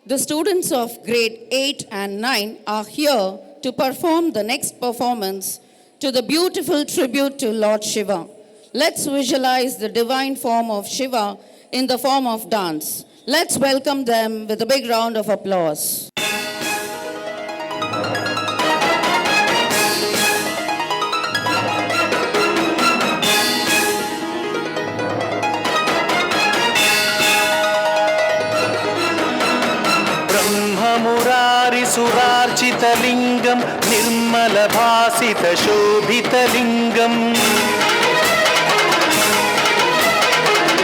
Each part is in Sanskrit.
The students of grade 8 and 9 are here to perform the next performance to the beautiful tribute to Lord Shiva. Let's visualize the divine form of Shiva in the form of dance. Let's welcome them with a big round of applause. सुरार्चितलिङ्गं निर्मलभासितशोभितलिङ्गम्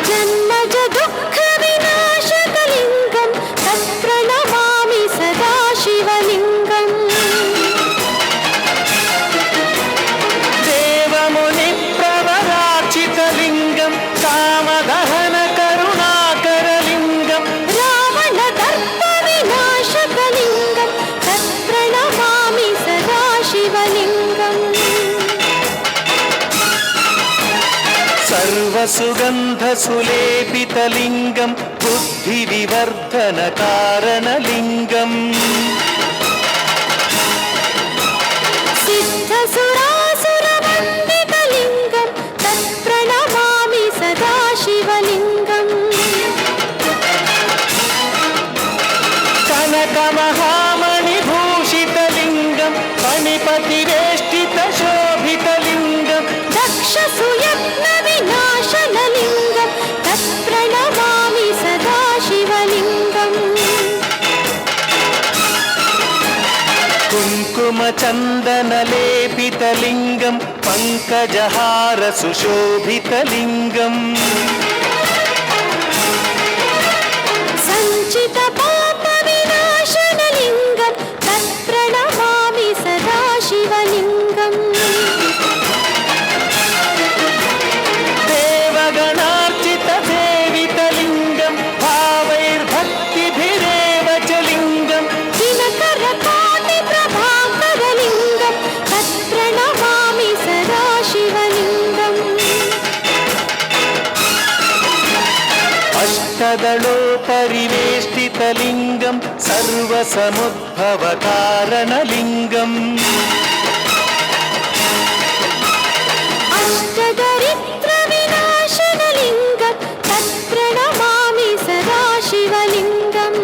जन्मज दुःखविनाशकलिङ्गं तत्प्रणमामि सदा शिवलिङ्गम् देवमुनिप्रवरार्चितलिङ्गं कामदहनकरुणाकरलिङ्गम् रावणदर्पविनाशकलिङ्गं तत्प्रणमामि सदा शिवलिङ्गम् सर्वसुगन्धसुलेपितलिङ्गं बुद्धिविवर्धनकारणलिङ्गम् सिद्धसुरासुरवन्दितलिङ्गं तत्प्रणमामि सदा शिवलिङ्गम् कनकमहामणिभूषितलिङ्गं फणिपतिवेष्टितशोभितलिङ्गम् दक्षसुयत्नविनाशनलिङ्गं तत्प्रणमामि सदा शिवलिङ्गम् कुङ्कुमचन्दनलेपितलिङ्गं पङ्कजहारसुशोभितलिङ्गम् सञ्चितपापविनाशनलिङ्गं तत्प्रणमामि सदा शिवलिङ्गम् देवगणार्चितसेवितलिङ्गं भावैर्भक्तिभिरेव च लिङ्गम् दिनकरकोटिप्रभाकरलिङ्गं तत्प्रणमामि सदा शिवलिङ्गम् अष्टदलोपरिवेष्टितलिङ्गं सर्वसमुद्भवकारणलिङ्गम् अष्टदरिद्रविनाशनलिङ्गं तत्प्रणमामि सदा शिवलिङ्गम्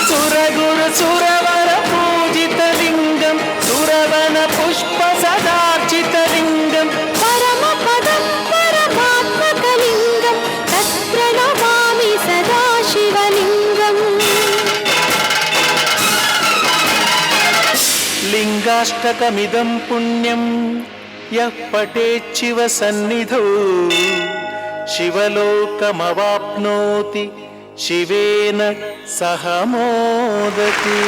सुरगुरुसुरवरपूजितलिङ्गं सुरवनपुष्पसदार्चितलिङ्गं परमपदं परमात्मकलिङ्गं तत्प्रणमामि सदा शिवलिङ्गम् लिङ्गाष्टकमिदं पुण्यं यः पठेच्छिव सन्निधौ शिवलोकमवाप्नोति शिवेन सह मोदति।